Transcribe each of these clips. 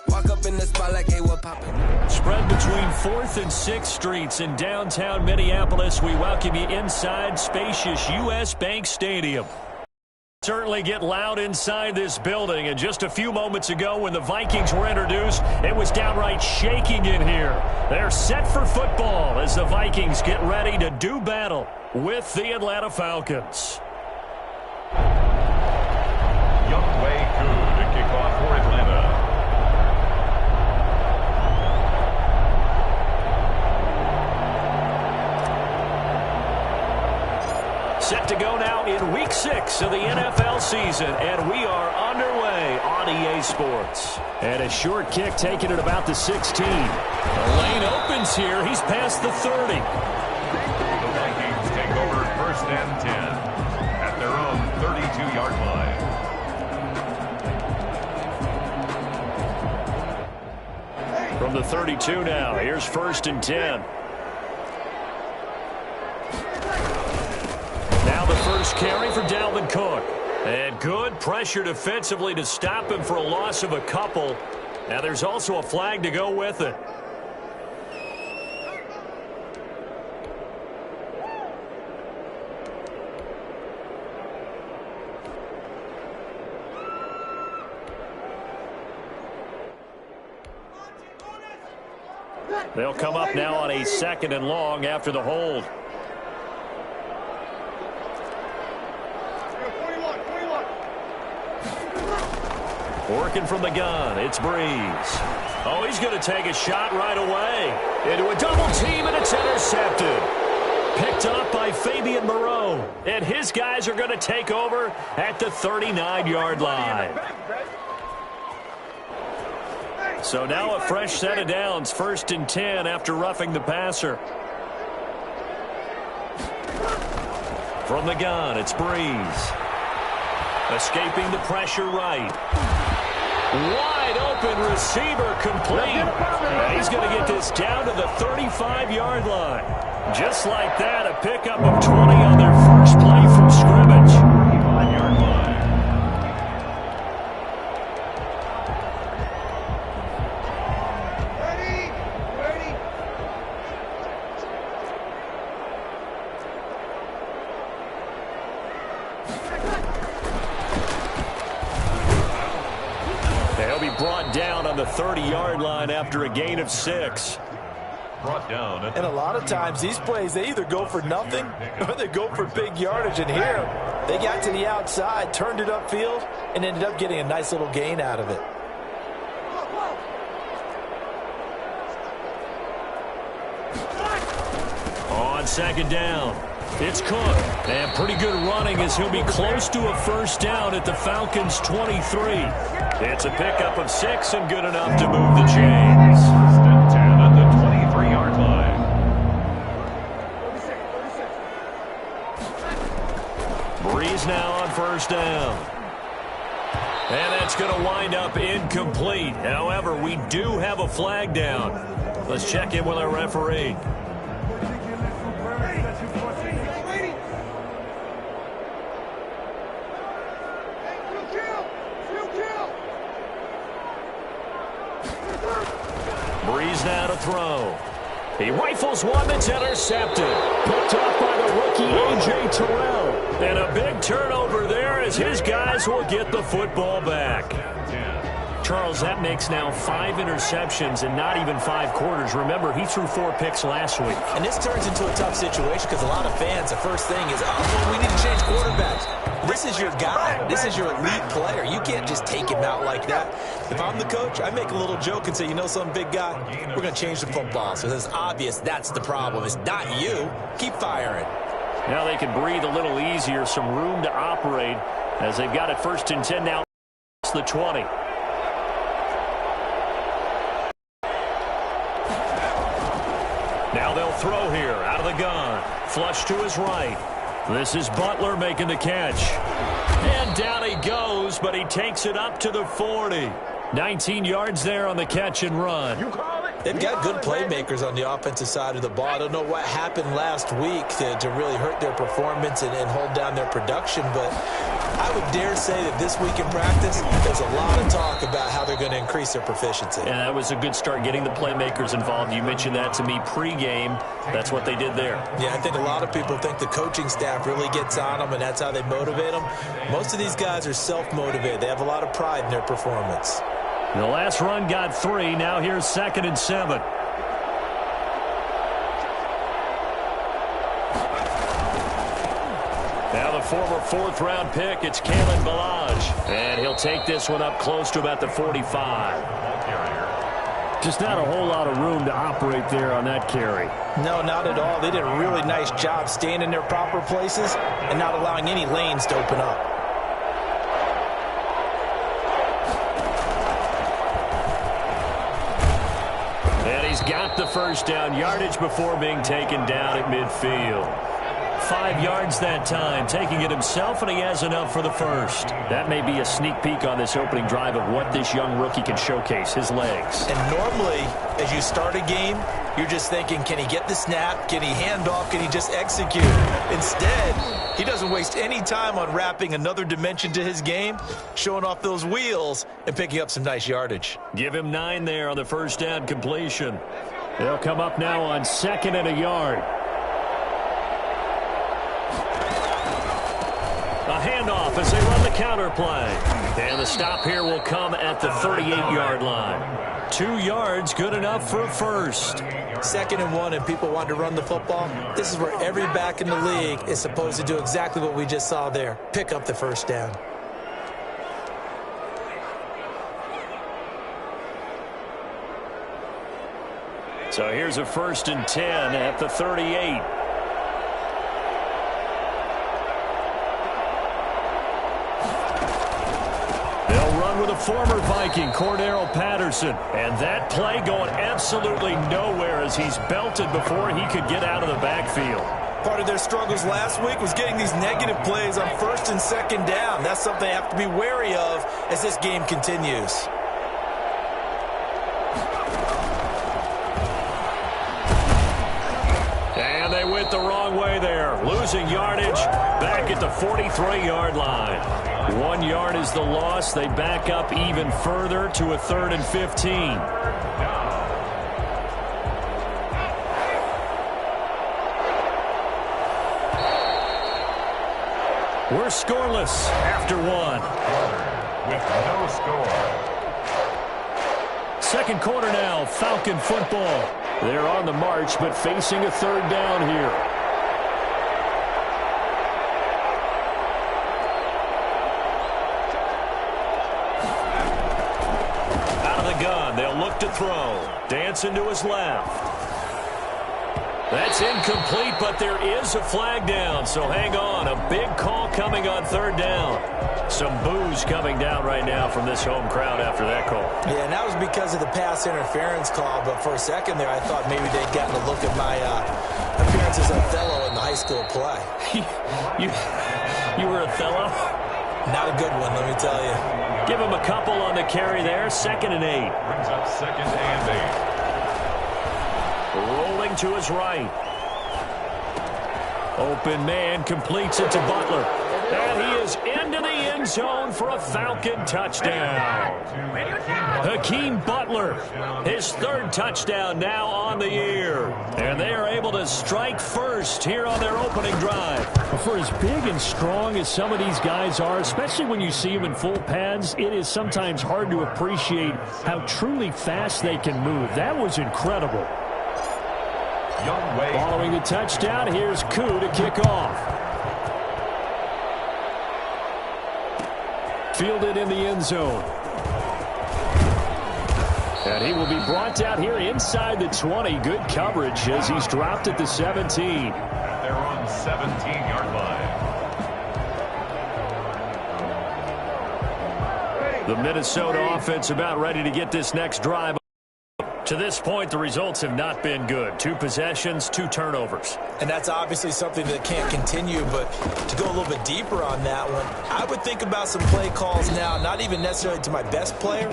Walk up in the spot like, hey, what poppin'? Spread between 4th and 6th Streets in downtown Minneapolis. We welcome you inside spacious U.S. Bank Stadium. Certainly get loud inside this building. And just a few moments ago when the Vikings were introduced, it was downright shaking in here. They're set for football as the Vikings get ready to do battle with the Atlanta Falcons. Younghoe Koo to kick off for Atlanta. Set to go now in Week 6 of the NFL season, and we are underway on EA Sports. And a short kick taken at about the 16. The lane opens here. He's past the 30. The Vikings take over 1st and 10 at their own 32-yard line. From the 32 now, here's 1st and 10. Now the first carry for Dalvin Cook. And good pressure defensively to stop him for a loss of a couple. Now there's also a flag to go with it. They'll come up now on a 2nd and long after the hold. Working from the gun, it's Breeze. Oh, he's going to take a shot right away. Into a double team, and it's intercepted. Picked up by Fabian Moreau. And his guys are going to take over at the 39-yard line. So now a fresh set of downs, 1st and 10 after roughing the passer. From the gun, it's Breeze. Escaping the pressure right. Wide open receiver complete. And he's going to get this down to the 35-yard line. Just like that, a pickup of 20 on their first play from scrimmage. 35-yard line. Brought down on the 30-yard line after a gain of 6. Brought down. And a lot of times these plays, they either go for nothing or they go for big yardage. And here, they got to the outside, turned it upfield, and ended up getting a nice little gain out of it. On 2nd down, it's Cook. And pretty good running as he'll be close to a first down at the Falcons' 23. It's a pickup of 6 and good enough to move the chains. 1st and 10 at the 23-yard line. Breeze now on 1st down. And that's going to wind up incomplete. However, we do have a flag down. Let's check in with our referee. Breeze now to throw. He rifles one that's intercepted. Picked off by the rookie A.J. Terrell. And a big turnover there as his guys will get the football back. Charles, that makes now 5 interceptions in not even 5 quarters. Remember, he threw 4 picks last week. And this turns into a tough situation because a lot of fans, the first thing is, well, we need to change quarterbacks. This is your guy. This is your elite player. You can't just take him out like that. If I'm the coach, I make a little joke and say, you know something, big guy? We're going to change the football. So it's obvious that's the problem. It's not you. Keep firing. Now they can breathe a little easier, some room to operate as they've got it 1st and 10 now. It's the 20. Now they'll throw here out of the gun. Flush to his right. This is Butler making the catch. And down he goes, but he takes it up to the 40. 19 yards there on the catch and run. You call it? They've got good playmakers on the offensive side of the ball. I don't know what happened last week to really hurt their performance and hold down their production, but I would dare say that this week in practice, there's a lot of talk about how they're going to increase their proficiency. And that was a good start, getting the playmakers involved. You mentioned that to me pregame. That's what they did there. Yeah, I think a lot of people think the coaching staff really gets on them, and that's how they motivate them. Most of these guys are self-motivated. They have a lot of pride in their performance. The last run got 3. Now here's 2nd and 7. Now the former 4th-round pick, it's Kalen Ballage. And he'll take this one up close to about the 45. Just not a whole lot of room to operate there on that carry. No, not at all. They did a really nice job staying in their proper places and not allowing any lanes to open up. And he's got the first down, yardage before being taken down at midfield. 5 yards that time, taking it himself, and he has enough for the first. That may be a sneak peek on this opening drive of what this young rookie can showcase, his legs. And normally, as you start a game, you're just thinking, can he get the snap? Can he hand off? Can he just execute? Instead, he doesn't waste any time on wrapping another dimension to his game, showing off those wheels, and picking up some nice yardage. Give him 9 there on the first down completion. They'll come up now on 2nd and a yard. A handoff as they run the counter play. And the stop here will come at the 38-yard line. 2 yards, good enough for a first. 2nd and 1, and people want to run the football. This is where every back in the league is supposed to do exactly what we just saw there. Pick up the first down. So here's a 1st and 10 at the 38. With a former Viking, Cordero Patterson. And that play going absolutely nowhere as he's belted before he could get out of the backfield. Part of their struggles last week was getting these negative plays on 1st and 2nd down. That's something they have to be wary of as this game continues. And they went the wrong way there. Losing yardage back at the 43-yard line. 1 yard is the loss. They back up even further to a 3rd and 15. We're scoreless after 1. With no score. 2nd quarter now, Falcon football. They're on the march, but facing a 3rd down here. They'll look to throw. Dancing to his left. That's incomplete, but there is a flag down, so hang on. A big call coming on 3rd down. Some boos coming down right now from this home crowd after that call. Yeah, and that was because of the pass interference call, but for a second there I thought maybe they'd gotten a look at my appearance as Othello in the high school play. You were Othello? Not a good one, let me tell you. Give him a couple on the carry there. 2nd and 8. Brings up 2nd and 8. Rolling to his right. Open man completes it to Butler. And he is into the end zone for a Falcon touchdown. Hakeem Butler, his 3rd touchdown now on the year. And they are able to strike first here on their opening drive. For as big and strong as some of these guys are, especially when you see them in full pads, it is sometimes hard to appreciate how truly fast they can move. That was incredible. Following the touchdown, here's Koo to kick off. Fielded in the end zone. And he will be brought down here inside the 20. Good coverage as he's dropped at the 17. They're on 17-yard line. The Minnesota offense about ready to get this next drive. To this point, the results have not been good. 2 possessions, 2 turnovers. And that's obviously something that can't continue, but to go a little bit deeper on that one, I would think about some play calls now, not even necessarily to my best player,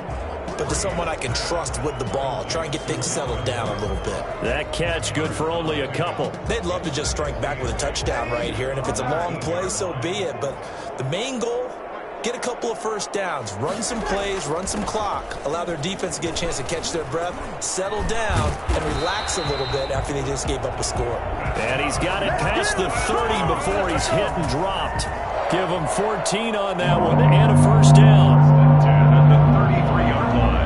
but to someone I can trust with the ball. Try and get things settled down a little bit. That catch good for only a couple. They'd love to just strike back with a touchdown right here, and if it's a long play, so be it. But the main goal, get a couple of first downs, run some plays, run some clock, allow their defense to get a chance to catch their breath, settle down, and relax a little bit after they just gave up a score. And he's got it past the 30 before he's hit and dropped. Give him 14 on that one and a first down. 10 at the 33-yard line.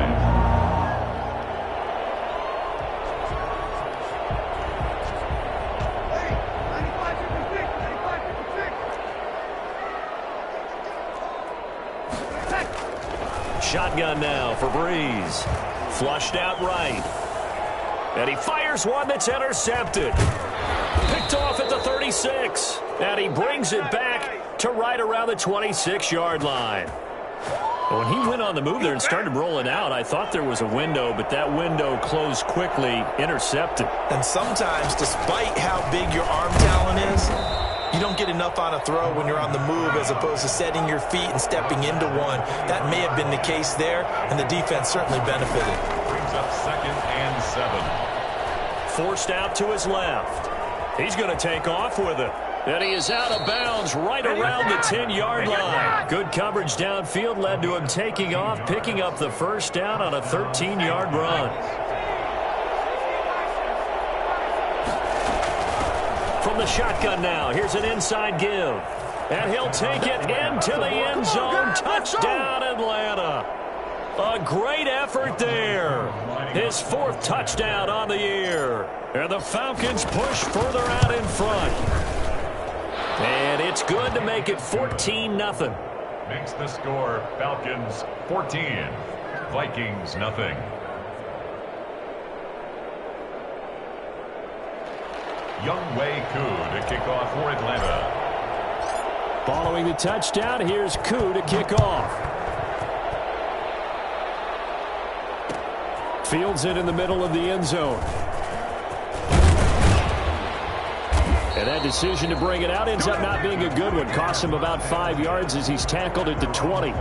Shotgun now for Breeze. Flushed out right. And he fires one that's intercepted. Picked off at the 36. And he brings it back to right around the 26-yard line. When he went on the move there and started rolling out, I thought there was a window, but that window closed quickly, intercepted. And sometimes, despite how big your arm talent is, you don't get enough on a throw when you're on the move as opposed to setting your feet and stepping into one. That may have been the case there, and the defense certainly benefited. Brings up 2nd and 7. Forced out to his left. He's going to take off with it. And he is out of bounds right around the 10-yard line. Good coverage downfield led to him taking off, picking up the first down on a 13-yard run. From the shotgun now, here's an inside give. And he'll take it into the end zone. Touchdown, Atlanta. A great effort there. His 4th touchdown on the year. And the Falcons push further out in front. And it's good to make it 14-0. Makes the score Falcons 14, Vikings nothing. Younghoe Koo to kick off for Atlanta. Following the touchdown, here's Koo to kick off. Fields it in the middle of the end zone. And that decision to bring it out ends up not being a good one. Costs him about 5 yards as he's tackled at the 20.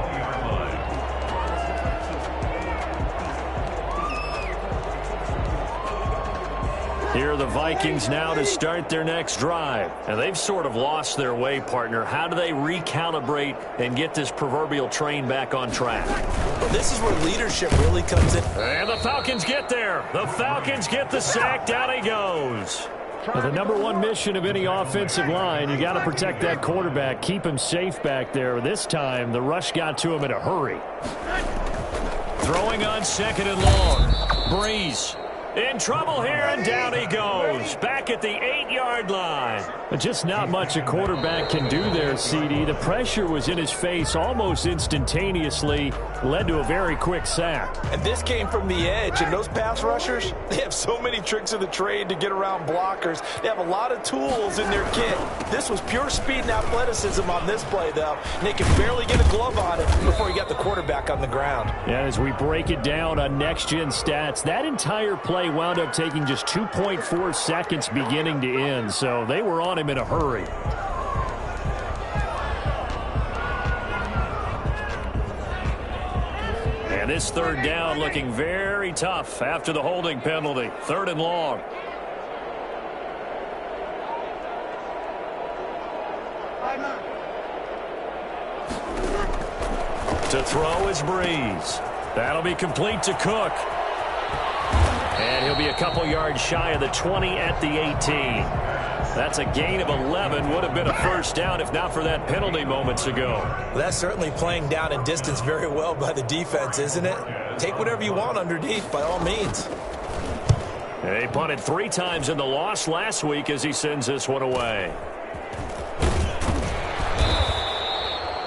Here are the Vikings now to start their next drive. And they've sort of lost their way, partner. How do they recalibrate and get this proverbial train back on track? Well, this is where leadership really comes in. And the Falcons get there. The Falcons get the sack. Down he goes. Well, the number one mission of any offensive line, you got to protect that quarterback, keep him safe back there. This time, the rush got to him in a hurry. Throwing on 2nd and long. Breeze in trouble here, and down he goes. Back at the 8-yard line. Just not much a quarterback can do there, CD. The pressure was in his face almost instantaneously. Led to a very quick sack. And this came from the edge, and those pass rushers, they have so many tricks of the trade to get around blockers. They have a lot of tools in their kit. This was pure speed and athleticism on this play, though. And they could barely get a glove on it before he got the quarterback on the ground. And as we break it down on next-gen stats, that entire play wound up taking just 2.4 seconds beginning to end. So they were on him in a hurry. And this 3rd down looking very tough after the holding penalty. 3rd and long. To throw is Breeze. That'll be complete to Cook. And he'll be a couple yards shy of the 20 at the 18. That's a gain of 11. Would have been a first down if not for that penalty moments ago. Well, that's certainly playing down in distance very well by the defense, isn't it? Take whatever you want underneath, by all means. He punted 3 times in the loss last week as he sends this one away.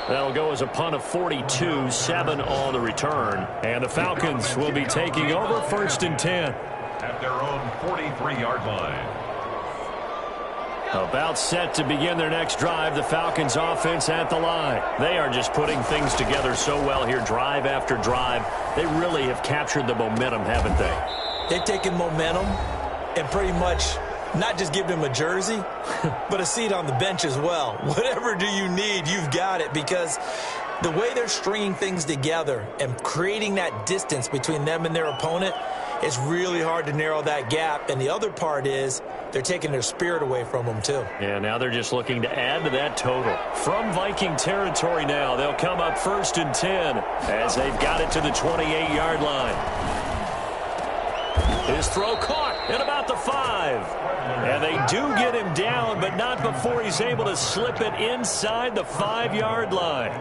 That'll go as a punt of 42, 7 on the return. And the Falcons will be taking over 1st and 10. At their own 43-yard line. About set to begin their next drive, the Falcons offense at the line. They are just putting things together so well here, drive after drive. They really have captured the momentum, haven't they? They've taken momentum and pretty much not just given him a jersey, but a seat on the bench as well. Whatever do you need, you've got it, because The way they're stringing things together and creating that distance between them and their opponent, it's really hard to narrow that gap. And the other part is they're taking their spirit away from them, too. Yeah, now they're just looking to add to that total. From Viking territory now, they'll come up 1st and 10 as they've got it to the 28-yard line. His throw caught at about the 5. And they do get him down, but not before he's able to slip it inside the 5-yard line.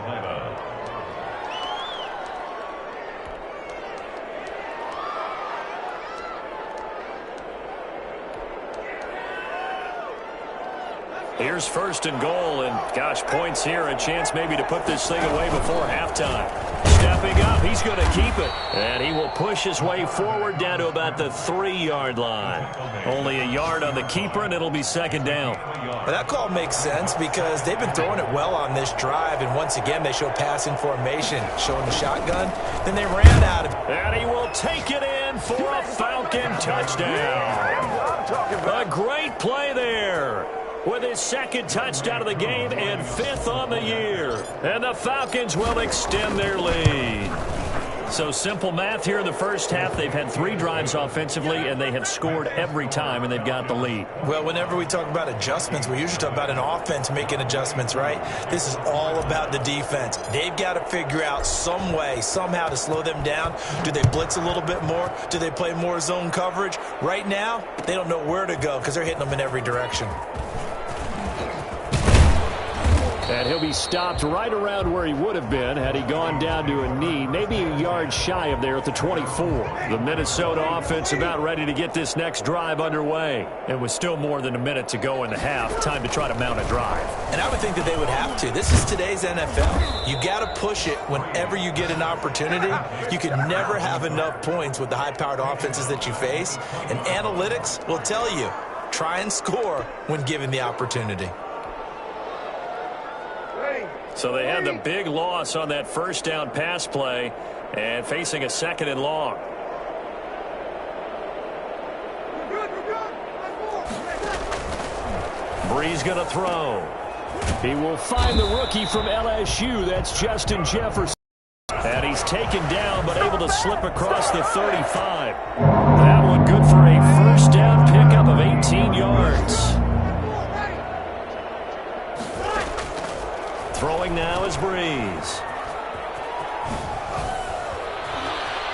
Here's 1st and goal, and gosh, points here, a chance maybe to put this thing away before halftime. Stepping up, he's going to keep it, and he will push his way forward down to about the 3-yard line. Only a yard on the keeper, and it'll be 2nd down. Well, that call makes sense because they've been throwing it well on this drive, and once again, they show passing formation, showing the shotgun. Then they ran out of it. And he will take it in for a Falcon touchdown. A great play there, with his 2nd touchdown of the game and 5th on the year. And the Falcons will extend their lead. So simple math here in the first half. They've had 3 drives offensively, and they have scored every time, and they've got the lead. Well, whenever we talk about adjustments, we usually talk about an offense making adjustments, right? This is all about the defense. They've got to figure out some way, somehow to slow them down. Do they blitz a little bit more? Do they play more zone coverage? Right now, they don't know where to go because they're hitting them in every direction. And he'll be stopped right around where he would have been had he gone down to a knee, maybe a yard shy of there at the 24. The Minnesota offense about ready to get this next drive underway. It was still more than a minute to go in the half. Time to try to mount a drive. And I would think that they would have to. This is today's NFL. You got to push it whenever you get an opportunity. You can never have enough points with the high-powered offenses that you face. And analytics will tell you, try and score when given the opportunity. So they had the big loss on that 1st down pass play and facing a 2nd and long. Brees going to throw. He will find the rookie from LSU. That's Justin Jefferson. And he's taken down but able to slip across the 35. That one good for a 1st down pickup of 18 yards. Throwing now is Brees.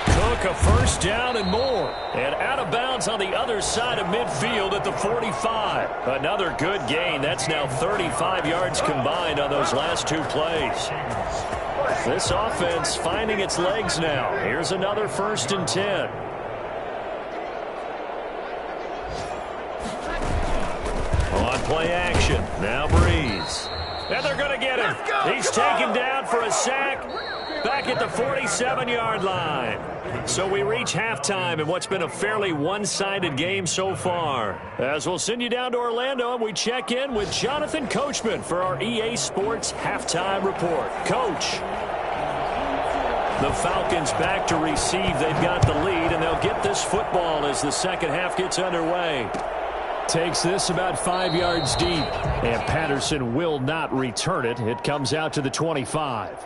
Cook a 1st down and more. And out of bounds on the other side of midfield at the 45. Another good gain. That's now 35 yards combined on those last 2 plays. This offense finding its legs now. Here's another 1st and 10. On play action. Now Brees. And they're going to get him. He's taken down for a sack back at the 47-yard line. So we reach halftime in what's been a fairly one-sided game so far. As we'll send you down to Orlando, and we check in with Jonathan Coachman for our EA Sports Halftime Report. Coach. The Falcons back to receive. They've got the lead, and they'll get this football as the second half gets underway. Takes this about 5 yards deep, and Patterson will not return it. It comes out to the 25.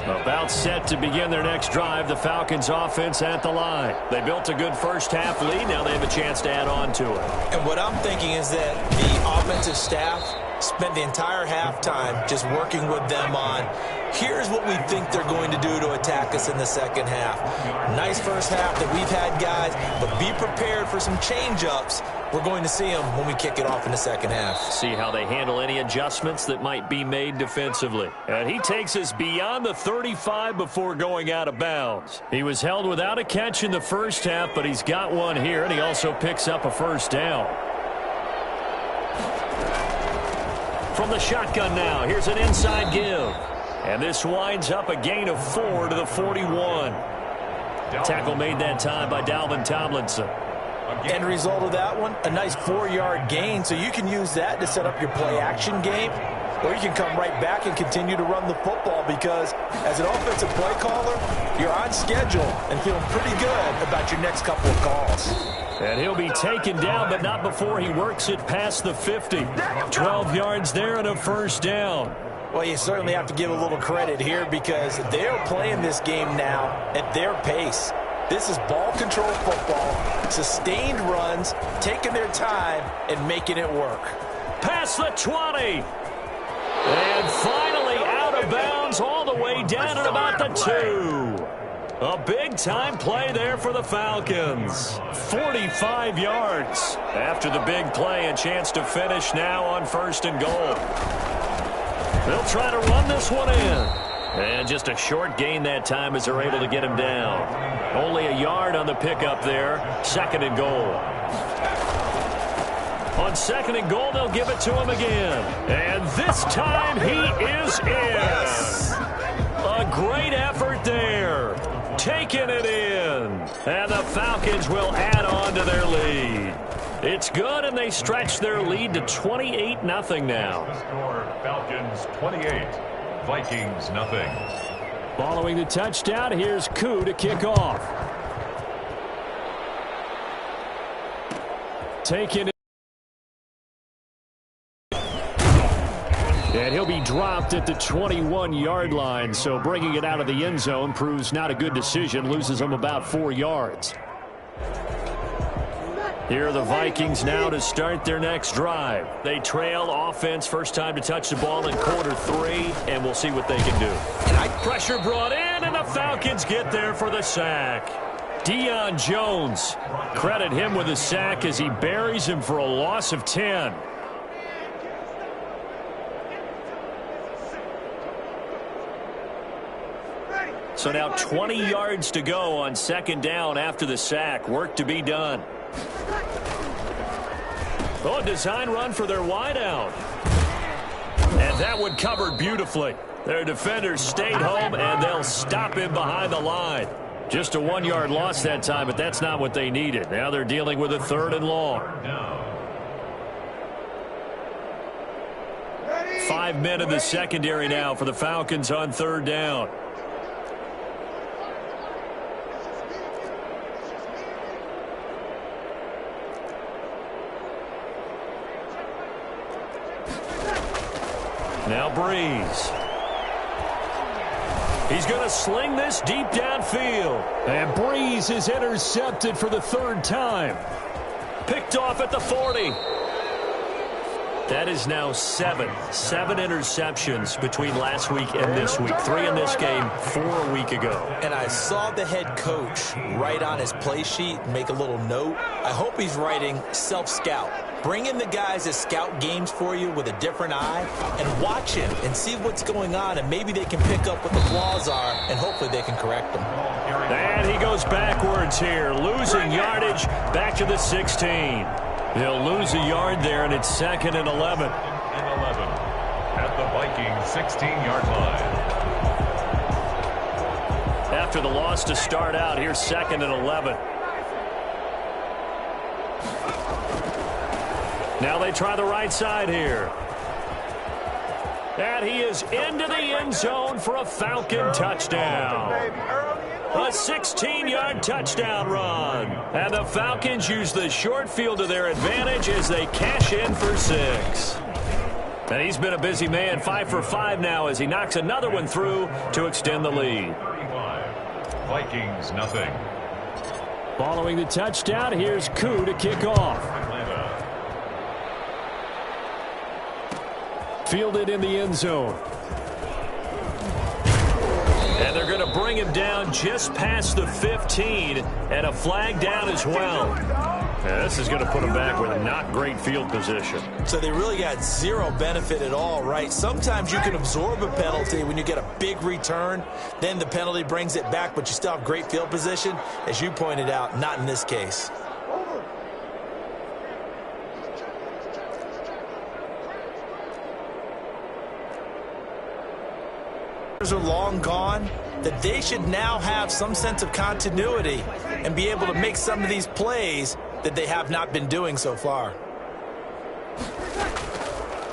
About set to begin their next drive. The Falcons offense at the line. They built a good first half lead. Now they have a chance to add on to it. And what I'm thinking is that the offensive staff spent the entire halftime just working with them on, here's what we think they're going to do to attack us in the second half. Nice first half that we've had, guys, but be prepared for some change-ups. We're going to see them when we kick it off in the second half. See how they handle any adjustments that might be made defensively. And he takes us beyond the 35 before going out of bounds. He was held without a catch in the first half, but he's got one here, and he also picks up a 1st down. From the shotgun now, here's an inside give. And this winds up a gain of 4 to the 41. Tackle made that time by Dalvin Tomlinson. End result of that one, a nice 4-yard gain, so you can use that to set up your play-action game. or you can come right back and continue to run the football, because as an offensive play caller, you're on schedule and feeling pretty good about your next couple of calls. And he'll be taken down, but not before he works it past the 50. 12 yards there and a first down. Well, you certainly have to give a little credit here, because they're playing this game now at their pace. This is ball control football, sustained runs, taking their time and making it work. Past the 20. And finally out of bounds all the way down at about the 2. A big-time play there for the Falcons. 45 yards. After the big play, a chance to finish now on 1st and goal. They'll try to run this one in. And just a short gain that time as they're able to get him down. Only a yard on the pickup there. 2nd and goal. On 2nd and goal, they'll give it to him again. And this time he is in. A great effort there. Taking it in. And the Falcons will add on to their lead. It's good, and they stretch their lead to 28-0 now. The score, Falcons 28, Vikings nothing. Following the touchdown, here's Koo to kick off. Taking it. And he'll be dropped at the 21-yard line, so bringing it out of the end zone proves not a good decision, loses them about 4 yards. Here are the Vikings now to start their next drive. They trail offense, first time to touch the ball in quarter 3, and we'll see what they can do. Pressure brought in, and the Falcons get there for the sack. Deion Jones, credit him with a sack as he buries him for a loss of 10. So now 20 yards to go on 2nd down after the sack. Work to be done. Oh, a design run for their wideout. And that one covered beautifully. Their defenders stayed home, and they'll stop him behind the line. Just a 1-yard loss that time, but that's not what they needed. Now they're dealing with a 3rd and long. 5 men in the secondary now for the Falcons on 3rd down. Now Breeze. He's going to sling this deep downfield. And Breeze is intercepted for the 3rd time. Picked off at the 40. That is now 7 interceptions between last week and this week. 3 in this game, 4 a week ago. And I saw the head coach write on his play sheet, make a little note. I hope he's writing self-scout. Bring in the guys that scout games for you with a different eye and watch him and see what's going on, and maybe they can pick up what the flaws are, and hopefully they can correct them. And he goes backwards here, losing yardage back to the 16. He'll lose a yard there, and it's 2nd and 11. At the Vikings 16-yard line. After the loss to start out, here's 2nd and 11. Now they try the right side here. And he is into the end zone for a Falcon touchdown. A 16-yard touchdown run. And the Falcons use the short field to their advantage as they cash in for 6. And he's been a busy man, 5 for 5 now as he knocks another one through to extend the lead. 35. Vikings nothing. Following the touchdown, here's Koo to kick off. Fielded in the end zone. And they're going to bring him down just past the 15, and a flag down as well. Yeah, this is going to put him back with a not great field position. So they really got zero benefit at all, right? Sometimes you can absorb a penalty when you get a big return. Then the penalty brings it back, but you still have great field position. As you pointed out, not in this case. Are long gone, that they should now have some sense of continuity and be able to make some of these plays that they have not been doing so far.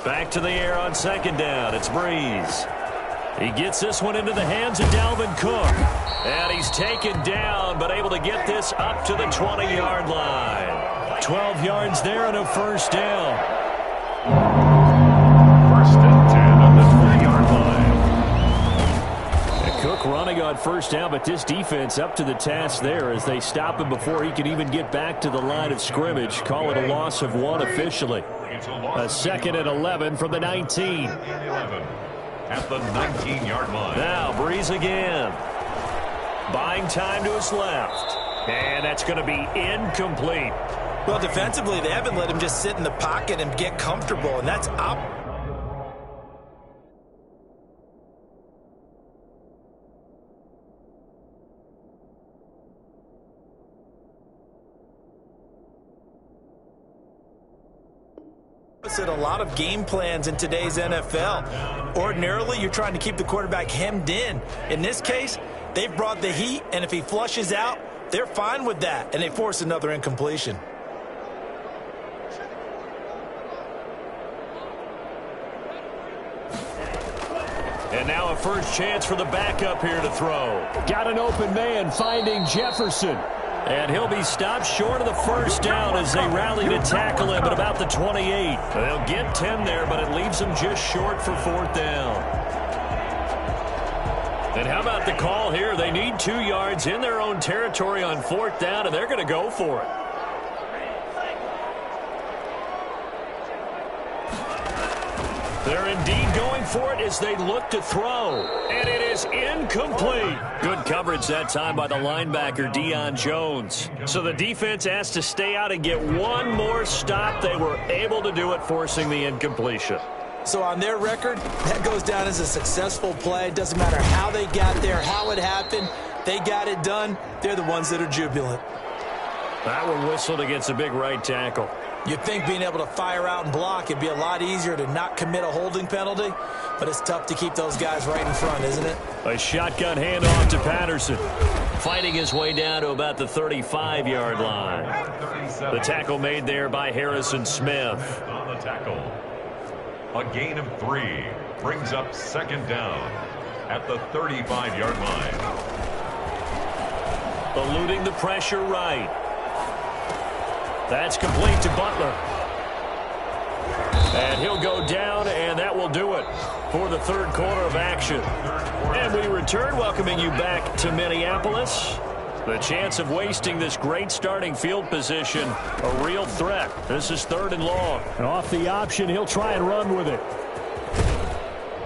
Back to the air on second down. It's Breeze. He gets this one into the hands of Dalvin Cook. And he's taken down, but able to get this up to the 20-yard line. 12 yards there and a first down. First and 10 on the 20-yard line. And Cook running on first down, but this defense up to the task there as they stop him before he can even get back to the line of scrimmage. Call it a loss of 1 officially. A second and 11 from the 19. 11 at the 19-yard line. Now Breeze again. Buying time to his left. And that's going to be incomplete. Well, defensively, they haven't let him just sit in the pocket and get comfortable, and that's up. A lot of game plans in today's NFL. Ordinarily, you're trying to keep the quarterback hemmed in. In this case, they've brought the heat, and if he flushes out, they're fine with that, and they force another incompletion. And now a first chance for the backup here to throw. Got an open man finding Jefferson. And he'll be stopped short of the first down as they rally to tackle him at about the 28. They'll get 10 there, but it leaves them just short for fourth down. And how about the call here? They need 2 yards in their own territory on fourth down, and they're going to go for it. They're indeed going for it as they look to throw. And it is incomplete. Good coverage that time by the linebacker, Deion Jones. So the defense has to stay out and get one more stop. They were able to do it, forcing the incompletion. So on their record, that goes down as a successful play. It doesn't matter how they got there, how it happened. They got it done. They're the ones that are jubilant. That one whistled against a big right tackle. You'd think being able to fire out and block, it'd be a lot easier to not commit a holding penalty, but it's tough to keep those guys right in front, isn't it? A shotgun handoff to Patterson. Fighting his way down to about the 35-yard line. The tackle made there by Harrison Smith. On the tackle. A gain of 3 brings up second down at the 35-yard line. Eluding the pressure right. That's complete to Butler. And he'll go down, and that will do it for the third quarter of action. And we return, welcoming you back to Minneapolis. The chance of wasting this great starting field position, a real threat. This is 3rd and long. And off the option, he'll try and run with it.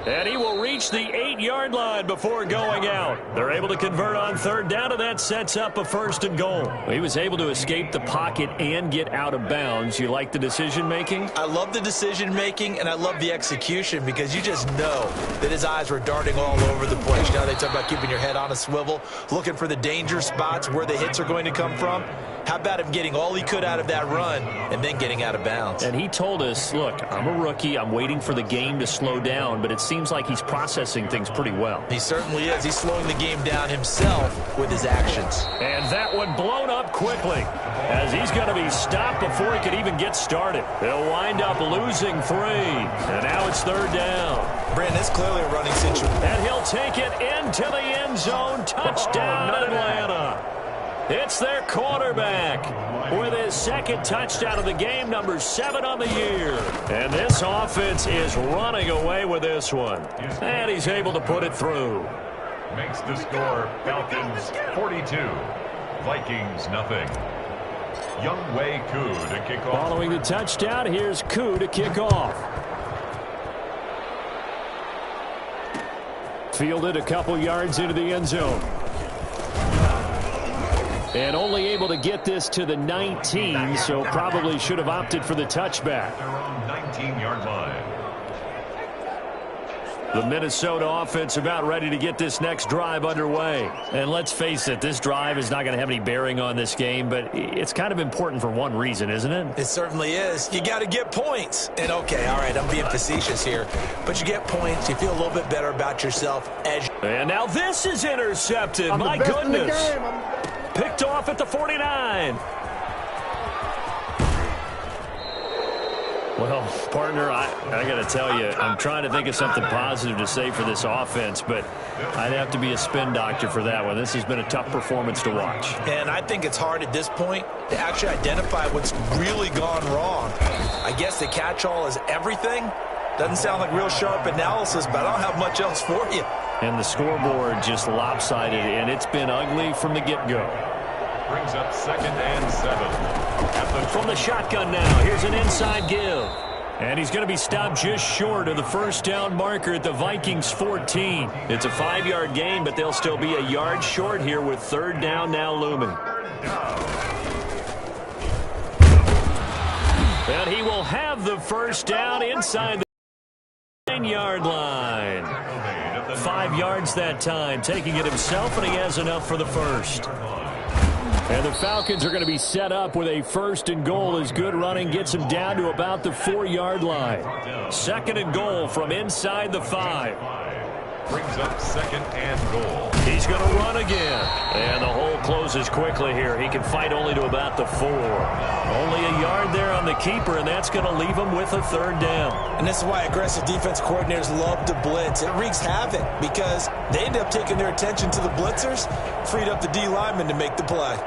And he will reach the 8-yard line before going out. They're able to convert on third down, and that sets up a 1st and goal. He was able to escape the pocket and get out of bounds. You like the decision-making? I love the decision-making, and I love the execution because you just know that his eyes were darting all over the place. You know, they talk about keeping your head on a swivel, looking for the danger spots where the hits are going to come from. How about him getting all he could out of that run and then getting out of bounds? And he told us, look, I'm a rookie. I'm waiting for the game to slow down, but it seems like he's processing things pretty well. He certainly is. He's slowing the game down himself with his actions. And that one blown up quickly as he's going to be stopped before he could even get started. They'll wind up losing 3. And now it's 3rd down. Brandon, it's clearly a running situation. And he'll take it into the end zone. Touchdown, Atlanta. It's their quarterback with his 2nd touchdown of the game, number 7 on the year. And this offense is running away with this one. And he's able to put it through. Makes the score Falcons 42, Vikings nothing. Younghoe Koo to kick off. Following the touchdown, here's Koo to kick off. Fielded a couple yards into the end zone. And only able to get this to the 19, so probably should have opted for the touchback. They're on 19-yard line. The Minnesota offense about ready to get this next drive underway. And let's face it, this drive is not going to have any bearing on this game, but it's kind of important for one reason, isn't it? It certainly is. You got to get points. And okay, all right, I'm being facetious here, but you get points, you feel a little bit better about yourself as you... And now this is intercepted. My goodness. Picked off at the 49. Well, partner, I got to tell you, I'm trying to think of something positive to say for this offense, but I'd have to be a spin doctor for that one. This has been a tough performance to watch. And I think it's hard at this point to actually identify what's really gone wrong. I guess the catch-all is everything. Doesn't sound like real sharp analysis, but I don't have much else for you. And the scoreboard just lopsided, and it's been ugly from the get-go. Brings up 2nd and 7. From the shotgun now, here's an inside give. And he's going to be stopped just short of the first down marker at the Vikings 14. It's a 5-yard gain, but they'll still be a yard short here with 3rd down now looming. And he will have the first down inside the 9-yard line. 5 yards that time, taking it himself, and he has enough for the first. And the Falcons are going to be set up with a 1st and goal as good running gets him down to about the 4-yard line. 2nd and goal from inside the 5. Brings up 2nd and goal. He's going to run again. And the hole closes quickly here. He can fight only to about the 4. Only a yard there on the keeper, and that's going to leave him with a 3rd down. And this is why aggressive defense coordinators love to blitz. It wreaks havoc because they end up taking their attention to the blitzers, freed up the D lineman to make the play.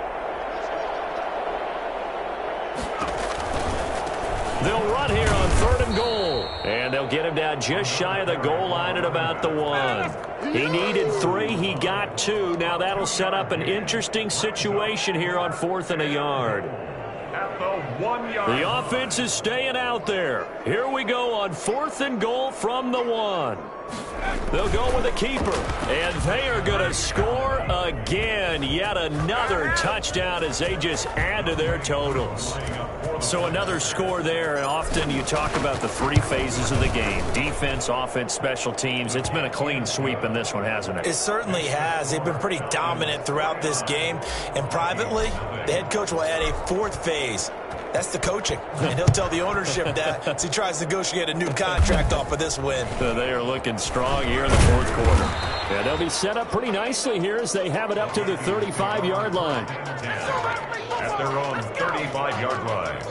They'll run here on 3rd and goal. And they'll get him down just shy of the goal line at about the 1. He needed 3. He got 2. Now that'll set up an interesting situation here on 4th and a yard. At the 1-yard. The offense is staying out there. Here we go on 4th and goal from the 1. They'll go with a keeper, and they are going to score again. Yet another touchdown as they just add to their totals. So another score there, and often you talk about the 3 phases of the game. Defense, offense, special teams. It's been a clean sweep in this one, hasn't it? It certainly has. They've been pretty dominant throughout this game. And privately, the head coach will add a 4th phase. That's the coaching. And he'll tell the ownership that as he tries to negotiate a new contract off of this win. They are looking strong here in the 4th quarter. Yeah, they'll be set up pretty nicely here as they have it up to the 35-yard line. At their own 35-yard line.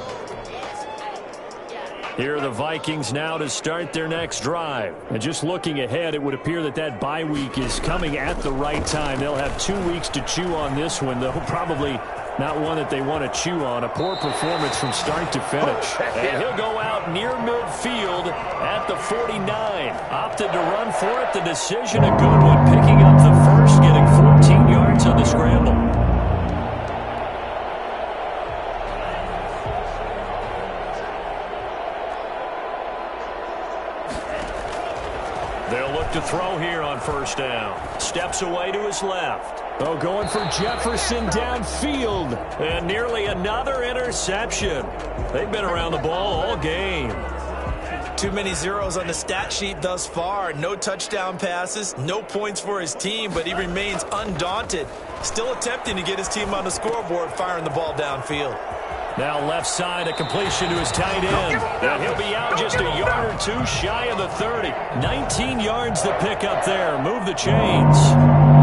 Here are the Vikings now to start their next drive. And just looking ahead, it would appear that that bye week is coming at the right time. They'll have 2 weeks to chew on this one, though probably not one that they want to chew on. A poor performance from start to finish. And he'll go out near midfield at the 49. Opted to run for it. The decision a good one, picking up the first, getting 14 yards on the scramble. They'll look to throw here on 1st down. Steps away to his left. Oh, going for Jefferson downfield. And nearly another interception. They've been around the ball all game. Too many zeros on the stat sheet thus far. No touchdown passes, no points for his team, but he remains undaunted. Still attempting to get his team on the scoreboard, firing the ball downfield. Now left side, a completion to his tight end. And he'll be out just a yard or 2 shy of the 30. 19 yards to pick up there. Move the chains.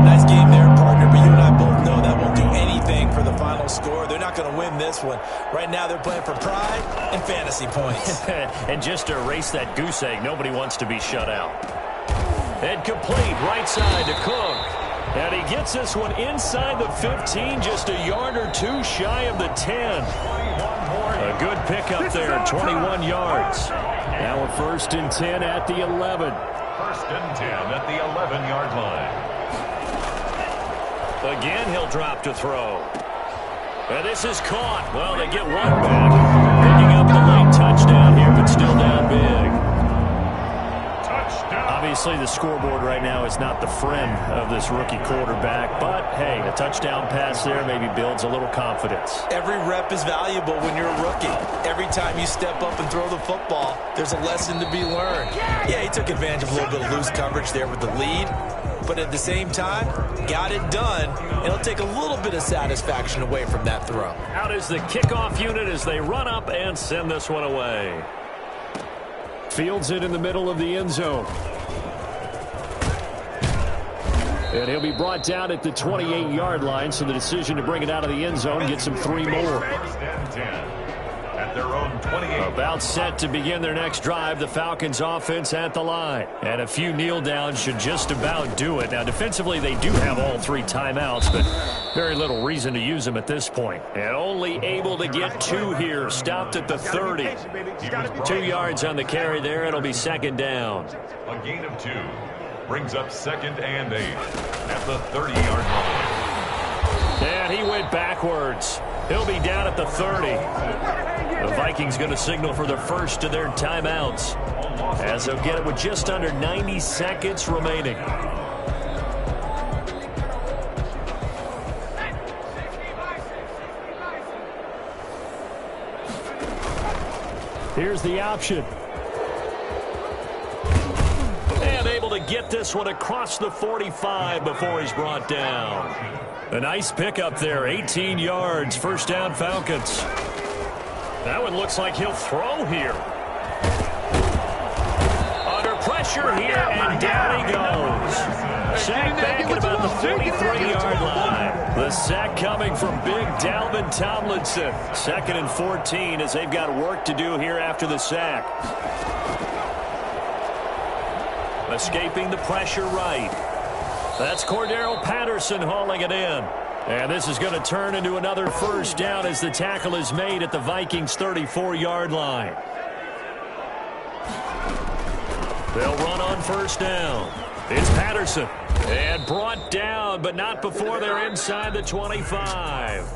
Nice game there, partner, but you and I both know that won't do anything for the final score. They're not going to win this one. Right now they're playing for pride and fantasy points. And just to erase that goose egg, nobody wants to be shut out. And complete, right side to Cook. And he gets this one inside the 15, just a yard or 2 shy of the 10. A good pickup there, 21 yards. Now a 1st and 10 at the 11. 1st and 10 at the 11-yard line. Again, he'll drop to throw. And this is caught. Well, they get one back. Picking up the late touchdown here, but still down big. Obviously, the scoreboard right now is not the friend of this rookie quarterback, but, hey, a touchdown pass there maybe builds a little confidence. Every rep is valuable when you're a rookie. Every time you step up and throw the football, there's a lesson to be learned. Yeah, he took advantage of a little bit of loose coverage there with the lead, but at the same time, got it done. It'll take a little bit of satisfaction away from that throw. Out is the kickoff unit as they run up and send this one away. Fields it in the middle of the end zone. And he'll be brought down at the 28-yard line, so the decision to bring it out of the end zone gets him 3 more. 1st and 10 at at their own 28. About set to begin their next drive, the Falcons offense at the line. And a few kneel downs should just about do it. Now, defensively, they do have all 3 timeouts, but very little reason to use them at this point. And only able to get 2 here, stopped at the 30. 2 yards on the carry there. It'll be 2nd down. A gain of 2 brings up 2nd and 8 at the 30-yard line. And he went backwards. He'll be down at the 30. The Vikings going to signal for the first of their timeouts, as they'll get it with just under 90 seconds remaining. Here's the option. And able to get this one across the 45 before he's brought down. A nice pickup there, 18 yards, 1st down Falcons. That one looks like he'll throw here. Under pressure here, and down he goes. Sack back at about the 43-yard line. The sack coming from big Dalvin Tomlinson. 2nd and 14 as they've got work to do here after the sack. Escaping the pressure right. That's Cordero Patterson hauling it in. And this is going to turn into another 1st down as the tackle is made at the Vikings' 34-yard line. They'll run on 1st down. It's Patterson. And brought down, but not before they're inside the 25.